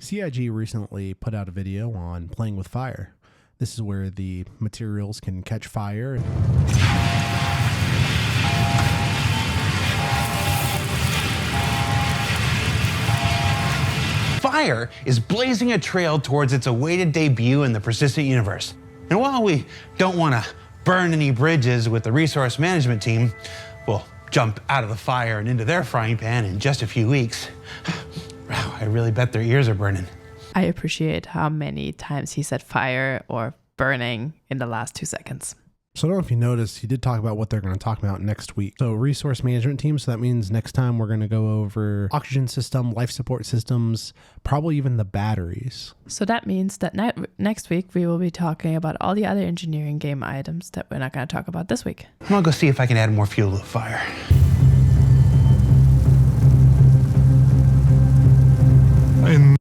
CIG recently put out a video on playing with fire. This is where the materials can catch fire. Fire is blazing a trail towards its awaited debut in the persistent universe. And while we don't want to burn any bridges with the resource management team, we'll jump out of the fire and into their frying pan in just a few weeks. Wow, I really bet their ears are burning. I appreciate how many times he said fire or burning in the last 2 seconds. So I don't know if you noticed, he did talk about what they're going to talk about next week. So resource management team. So that means next time we're going to go over oxygen system, life support systems, probably even the batteries. So that means that next week we will be talking about all the other engineering game items that we're not going to talk about this week. I'm going to go see if I can add more fuel to the fire.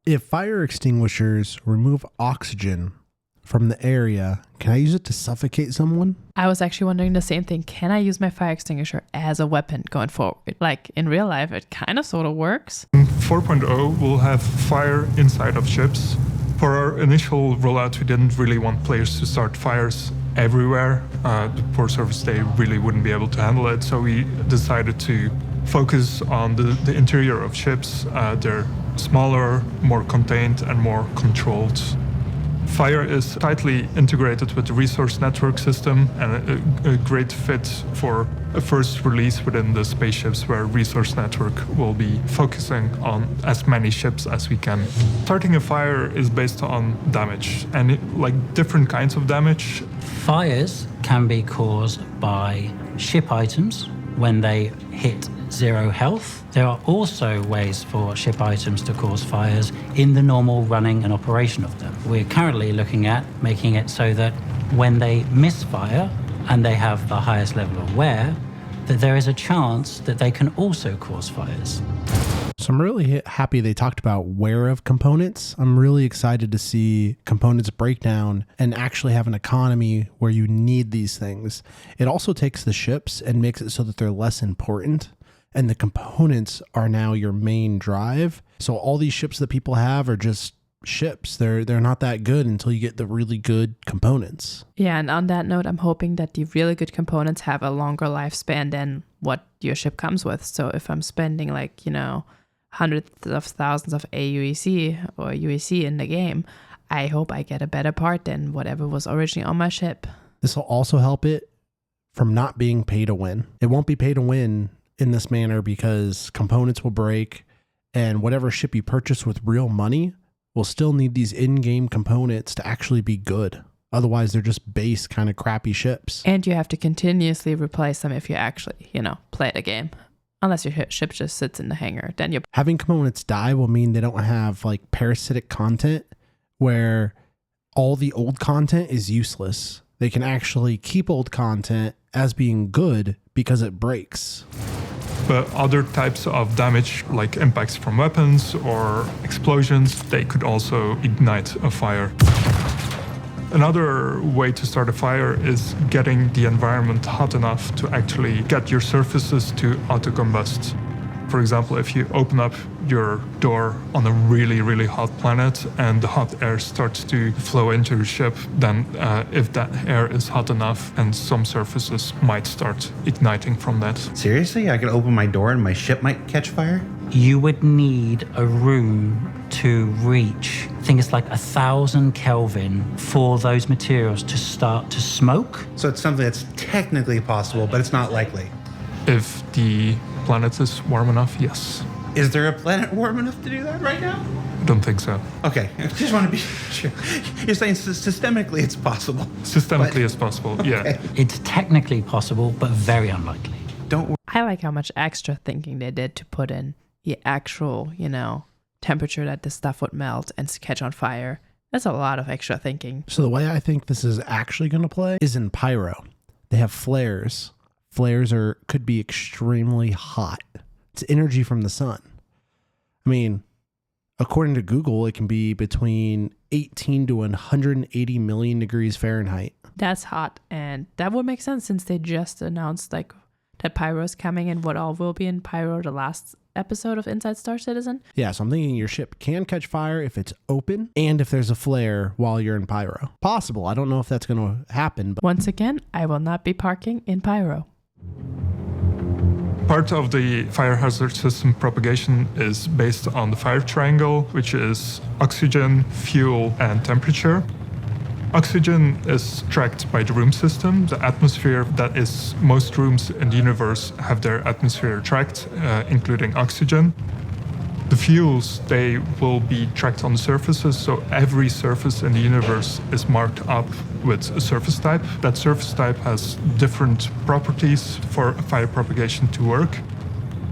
If fire extinguishers remove oxygen from the area, can I use it to suffocate someone? I was actually wondering the same thing. Can I use my fire extinguisher as a weapon going forward? Like in real life, it kind of sort of works. In 4.0, we'll have fire inside of ships. For our initial rollout, we didn't really want players to start fires everywhere. The poor surface, they really wouldn't be able to handle it. So we decided to focus on the interior of ships. They're smaller, more contained, and more controlled. Fire is tightly integrated with the resource network system and a great fit for a first release within the spaceships where resource network will be focusing on as many ships as we can. Starting a fire is based on damage and different kinds of damage. Fires can be caused by ship items when they hit 0 health. There are also ways for ship items to cause fires in the normal running and operation of them. We're currently looking at making it so that when they misfire and they have the highest level of wear, that there is a chance that they can also cause fires. So I'm really happy they talked about wear of components. I'm really excited to see components break down and actually have an economy where you need these things. It also takes the ships and makes it so that they're less important. And the components are now your main drive. So all these ships that people have are just ships. They're not that good until you get the really good components. Yeah, and on that note, I'm hoping that the really good components have a longer lifespan than what your ship comes with. So if I'm spending hundreds of thousands of AUEC or UEC in the game, I hope I get a better part than whatever was originally on my ship. This will also help it from not being pay to win. It won't be pay to win in this manner because components will break, and whatever ship you purchase with real money will still need these in-game components to actually be good. Otherwise, they're just base kind of crappy ships. And you have to continuously replace them if you actually, play the game. Unless your ship just sits in the hangar, then you... Having components die will mean they don't have parasitic content where all the old content is useless. They can actually keep old content as being good because it breaks. But other types of damage, like impacts from weapons or explosions, they could also ignite a fire. Another way to start a fire is getting the environment hot enough to actually get your surfaces to auto-combust. For example, if you open up your door on a really, really hot planet and the hot air starts to flow into your ship, then if that air is hot enough, and some surfaces might start igniting from that. Seriously? I could open my door and my ship might catch fire? You would need a room to reach, I think it's 1,000 Kelvin for those materials to start to smoke. So it's something that's technically possible, but it's not likely. If the planet is warm enough, yes. Is there a planet warm enough to do that right now? I don't think so. Okay, I just want to be sure. You're saying systemically it's possible. Systemically it's possible, okay. Yeah. It's technically possible, but very unlikely. Don't worry. I like how much extra thinking they did to put in the actual, temperature that this stuff would melt and catch on fire. That's a lot of extra thinking. So the way I think this is actually going to play is in pyro. They have flares. Flares could be extremely hot. It's energy from the sun. I mean, according to Google, it can be between 18 to 180 million degrees Fahrenheit. That's hot, and that would make sense since they just announced that Pyro is coming and what all will be in Pyro, the last episode of Inside Star Citizen. Yeah, so I'm thinking your ship can catch fire if it's open and if there's a flare while you're in pyro. Possible. I don't know if that's going to happen. But Once again, I will not be parking in pyro. Part of the fire hazard system propagation is based on the fire triangle, which is oxygen, fuel, and temperature. Oxygen is tracked by the room system. The atmosphere, that is, most rooms in the universe have their atmosphere tracked, including oxygen. The fuels, they will be tracked on the surfaces, so every surface in the universe is marked up with a surface type. That surface type has different properties for fire propagation to work.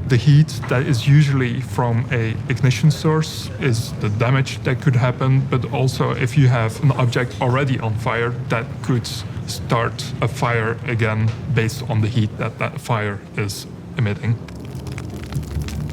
The heat that is usually from a ignition source is the damage that could happen, but also if you have an object already on fire, that could start a fire again based on the heat that that fire is emitting.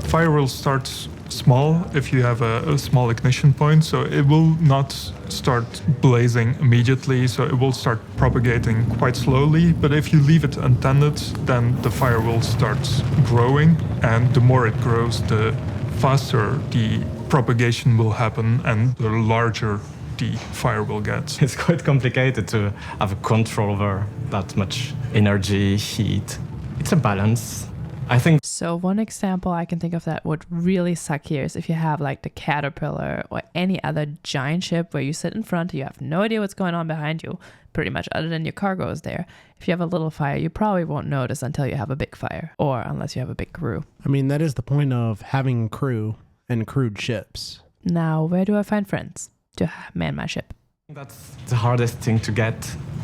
Fire will start small if you have a small ignition point, so it will not start blazing immediately, so it will start propagating quite slowly. But if you leave it untended, then the fire will start growing, and the more it grows, the faster the propagation will happen and the larger the fire will get. It's quite complicated to have a control over that much energy, heat. It's a balance. I think So one example I can think of that would really suck here is if you have like the Caterpillar or any other giant ship where you sit in front, you have no idea what's going on behind you, pretty much other than your cargo is there. If you have a little fire, you probably won't notice until you have a big fire, or unless you have a big crew. I mean, that is the point of having crew and crewed ships. Now, where do I find friends to man my ship? that's the hardest thing to get,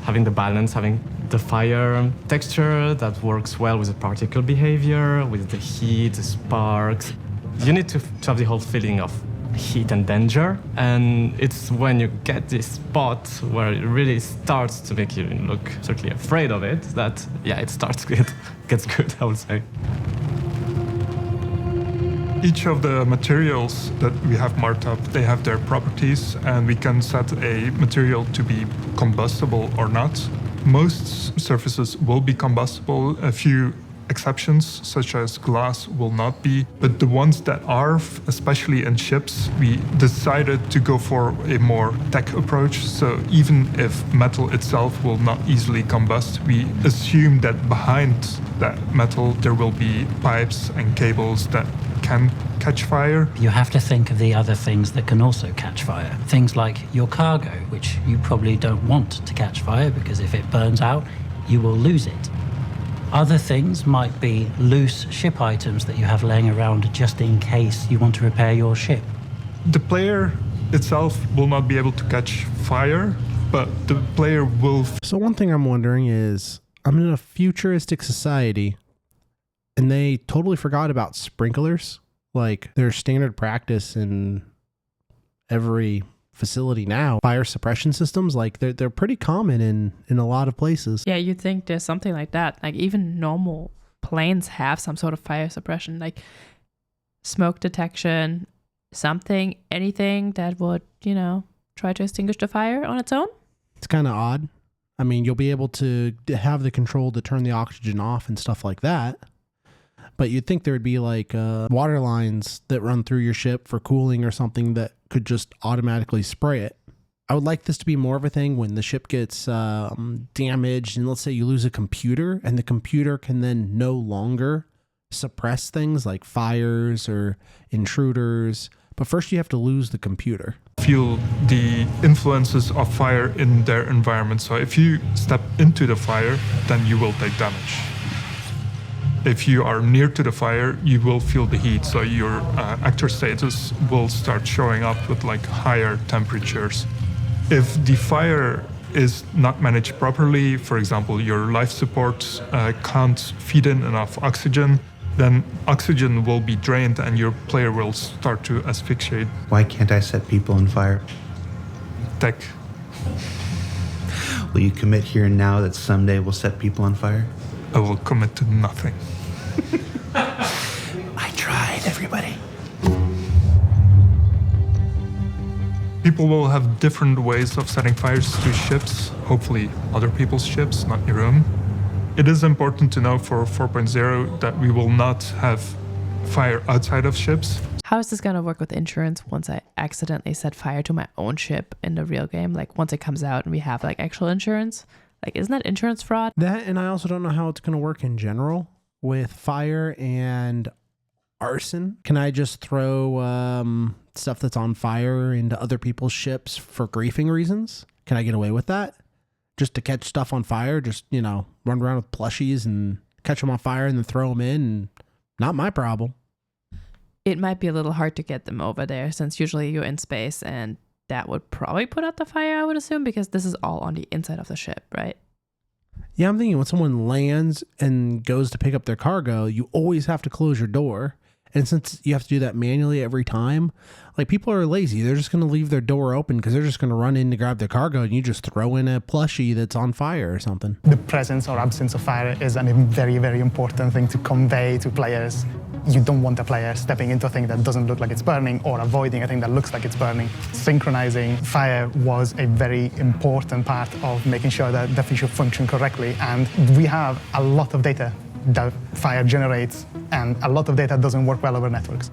having the balance, having the fire texture that works well with the particle behavior, with the heat, the sparks. You need to have the whole feeling of heat and danger, and it's when you get this spot where it really starts to make you look certainly afraid of it that, yeah, it starts gets good, I would say. Each of the materials that we have marked up, they have their properties, and we can set a material to be combustible or not. Most surfaces will be combustible. A few exceptions, such as glass, will not be. But the ones that are, especially in ships, we decided to go for a more tech approach. So even if metal itself will not easily combust, we assume that behind that metal there will be pipes and cables that can catch fire. You have to think of the other things that can also catch fire. Things like your cargo, which you probably don't want to catch fire because if it burns out, you will lose it. Other things might be loose ship items that you have laying around just in case you want to repair your ship. The player itself will not be able to catch fire, but the player will. So one thing I'm wondering is, I'm in a futuristic society and they totally forgot about sprinklers. Like, they're standard practice in every facility now. Fire suppression systems, like they're pretty common in a lot of places. Yeah, you'd think there's something like that. Like even normal planes have some sort of fire suppression, like smoke detection, something, anything that would, try to extinguish the fire on its own. It's kind of odd. I mean, you'll be able to have the control to turn the oxygen off and stuff like that. But you'd think there would be like water lines that run through your ship for cooling or something that could just automatically spray it. I would like this to be more of a thing when the ship gets damaged, and let's say you lose a computer, and the computer can then no longer suppress things like fires or intruders. But first you have to lose the computer. Feel the influences of fire in their environment. So if you step into the fire, then you will take damage. If you are near to the fire, you will feel the heat, so your actor status will start showing up with like higher temperatures. If the fire is not managed properly, for example, your life support can't feed in enough oxygen, then oxygen will be drained and your player will start to asphyxiate. Why can't I set people on fire? Tech. Will you commit here and now that someday we'll set people on fire? I will commit to nothing. I tried, everybody. People will have different ways of setting fires to ships, hopefully other people's ships, not your own. It is important to know for 4.0 that we will not have fire outside of ships. How is this going to work with insurance once I accidentally set fire to my own ship in the real game? Like once it comes out and we have like actual insurance? Like, isn't that insurance fraud? That, and I also don't know how it's going to work in general with fire and arson. Can I just throw stuff that's on fire into other people's ships for griefing reasons? Can I get away with that? Just to catch stuff on fire, just, you know, run around with plushies and catch them on fire and then throw them in. And not my problem. It might be a little hard to get them over there since usually you're in space, and that would probably put out the fire, I would assume, because this is all on the inside of the ship, right? Yeah, I'm thinking when someone lands and goes to pick up their cargo, you always have to close your door. And since you have to do that manually every time, like people are lazy. They're just going to leave their door open because they're just going to run in to grab their cargo and you just throw in a plushie that's on fire or something. The presence or absence of fire is a very, very important thing to convey to players. You don't want a player stepping into a thing that doesn't look like it's burning or avoiding a thing that looks like it's burning. Synchronizing fire was a very important part of making sure that the feature functioned correctly. And we have a lot of data that fire generates, and a lot of data doesn't work well over networks.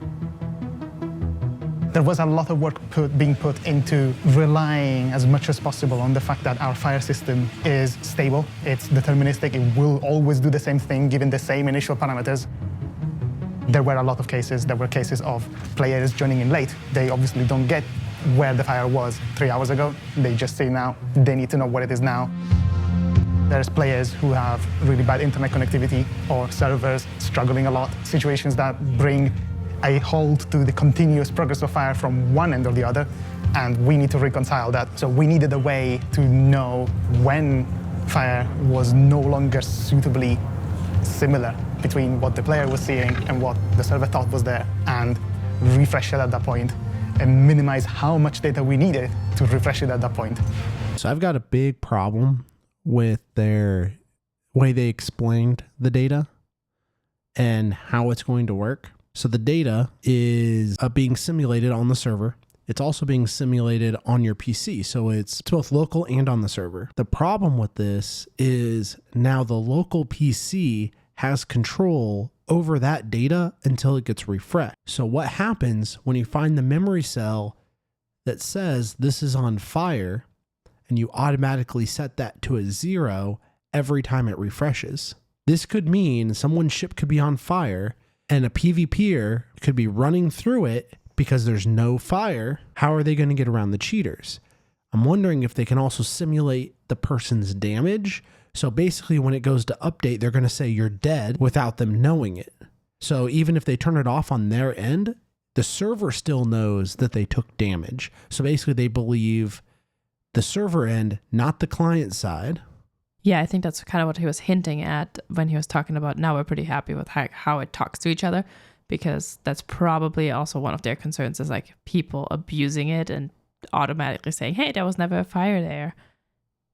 There was a lot of work being put into relying as much as possible on the fact that our fire system is stable, it's deterministic, it will always do the same thing given the same initial parameters. There were a lot of cases. There were cases of players joining in late. They obviously don't get where the fire was 3 hours ago. They just see now. They need to know where it is now. There's players who have really bad internet connectivity or servers struggling a lot, situations that bring a halt to the continuous progress of fire from one end or the other, and we need to reconcile that. So we needed a way to know when fire was no longer suitably similar between what the player was seeing and what the server thought was there, and refresh it at that point and minimize how much data we needed to refresh it at that point. So I've got a big problem with their way they explained the data and how it's going to work. So the data is being simulated on the server. It's also being simulated on your PC. So it's both local and on the server. The problem with this is now the local PC has control over that data until it gets refreshed. So what happens when you find the memory cell that says this is on fire and you automatically set that to a 0 every time it refreshes? This could mean someone's ship could be on fire and a PvPer could be running through it because there's no fire. How are they going to get around the cheaters? I'm wondering if they can also simulate the person's damage. So basically when it goes to update, they're going to say you're dead without them knowing it. So even if they turn it off on their end, the server still knows that they took damage. So basically they believe the server end, not the client side. Yeah, I think that's kind of what he was hinting at when he was talking about now we're pretty happy with how it talks to each other, because that's probably also one of their concerns is like people abusing it and automatically saying, hey, there was never a fire there.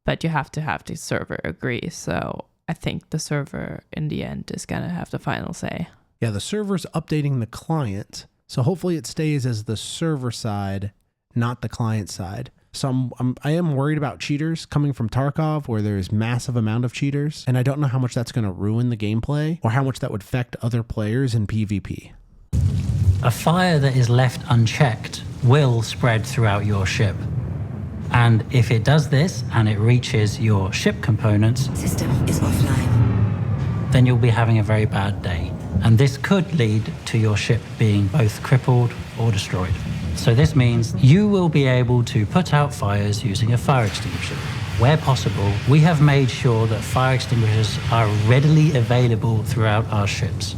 But you have to have the server agree. So I think the server in the end is going to have the final say. Yeah, the server's updating the client. So hopefully it stays as the server side, not the client side. So I am worried about cheaters coming from Tarkov, where there's massive amount of cheaters. And I don't know how much that's going to ruin the gameplay or how much that would affect other players in PvP. A fire that is left unchecked will spread throughout your ship. And if it does this and it reaches your ship components, system is offline, then you'll be having a very bad day. And this could lead to your ship being both crippled or destroyed. So this means you will be able to put out fires using a fire extinguisher. Where possible, we have made sure that fire extinguishers are readily available throughout our ships.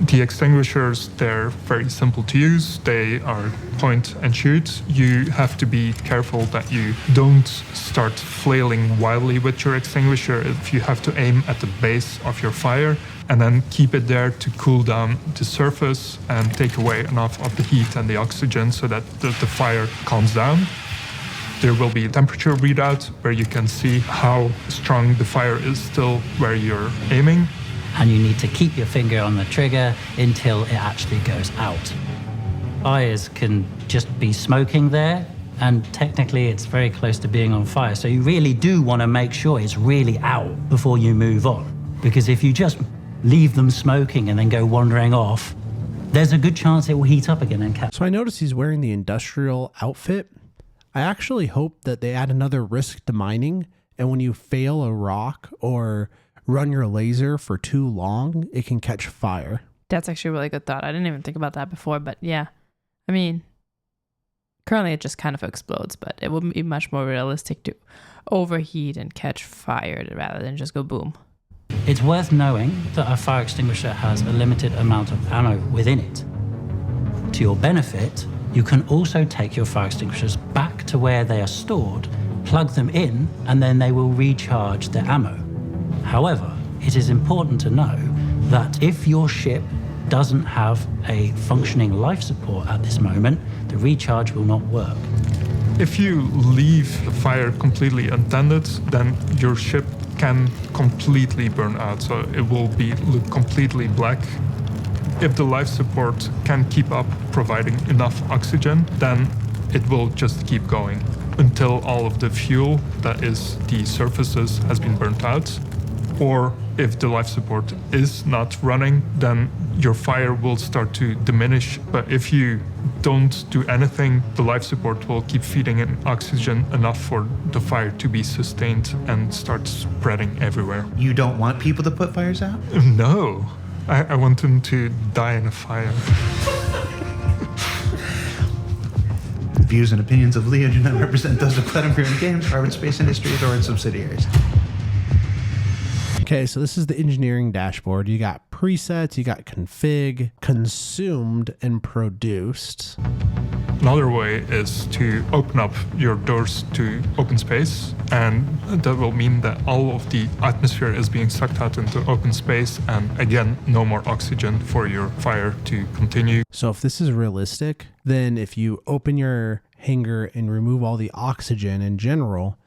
The extinguishers, they're very simple to use. They are point and shoot. You have to be careful that you don't start flailing wildly with your extinguisher. If you have to aim at the base of your fire and then keep it there to cool down the surface and take away enough of the heat and the oxygen so that the fire calms down. There will be a temperature readout where you can see how strong the fire is still where you're aiming. And you need to keep your finger on the trigger until it actually goes out. Fires can just be smoking there, and technically it's very close to being on fire. So you really do want to make sure it's really out before you move on. Because if you just leave them smoking and then go wandering off, there's a good chance it will heat up again and catch. So I noticed he's wearing the industrial outfit. I actually hope that they add another risk to mining, and when you fail a rock or run your laser for too long, it can catch fire. That's actually a really good thought. I didn't even think about that before, but yeah. I mean, currently it just kind of explodes, but it would be much more realistic to overheat and catch fire rather than just go boom. It's worth knowing that a fire extinguisher has a limited amount of ammo within it. To your benefit, you can also take your fire extinguishers back to where they are stored, plug them in, and then they will recharge their ammo. However, it is important to know that if your ship doesn't have a functioning life support at this moment, the recharge will not work. If you leave the fire completely untended, then your ship can completely burn out, so it will look completely black. If the life support can keep up providing enough oxygen, then it will just keep going until all of the fuel, that is the surfaces, has been burnt out. Or if the life support is not running, then your fire will start to diminish. But if you don't do anything, the life support will keep feeding in oxygen enough for the fire to be sustained and start spreading everywhere. You don't want people to put fires out? No, I want them to die in a fire. The views and opinions of Leo do not represent those of Cloud Imperium Games, Private Space Industries, or its subsidiaries. Okay, so this is the engineering dashboard. You got presets, you got config, consumed, and produced. Another way is to open up your doors to open space, and that will mean that all of the atmosphere is being sucked out into open space, and again, no more oxygen for your fire to continue. So if this is realistic, then if you open your hangar and remove all the oxygen in general,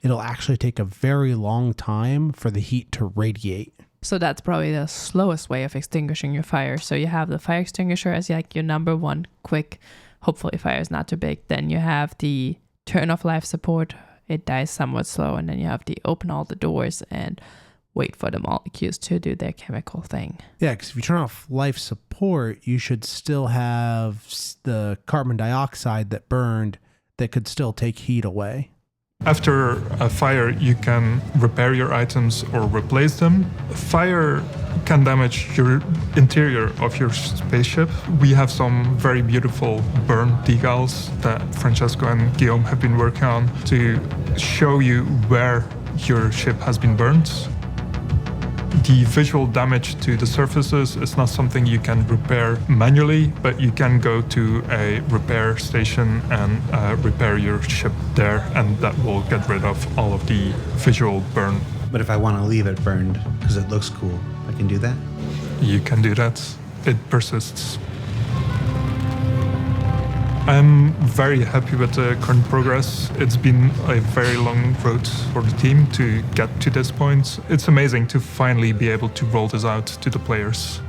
it'll actually take a very long time for the heat to radiate. So that's probably the slowest way of extinguishing your fire. So you have the fire extinguisher as like your number one quick, hopefully fire is not too big. Then you have the turn off life support. It dies somewhat slow. And then you have the open all the doors and wait for the molecules to do their chemical thing. Yeah, because if you turn off life support, you should still have the carbon dioxide that burned that could still take heat away. After a fire, you can repair your items or replace them. Fire can damage your interior of your spaceship. We have some very beautiful burn decals that Francesco and Guillaume have been working on to show you where your ship has been burnt. The visual damage to the surfaces is not something you can repair manually, but you can go to a repair station and repair your ship there, and that will get rid of all of the visual burn. But if I want to leave it burned because it looks cool, I can do that? You can do that. It persists. I'm very happy with the current progress. It's been a very long road for the team to get to this point. It's amazing to finally be able to roll this out to the players.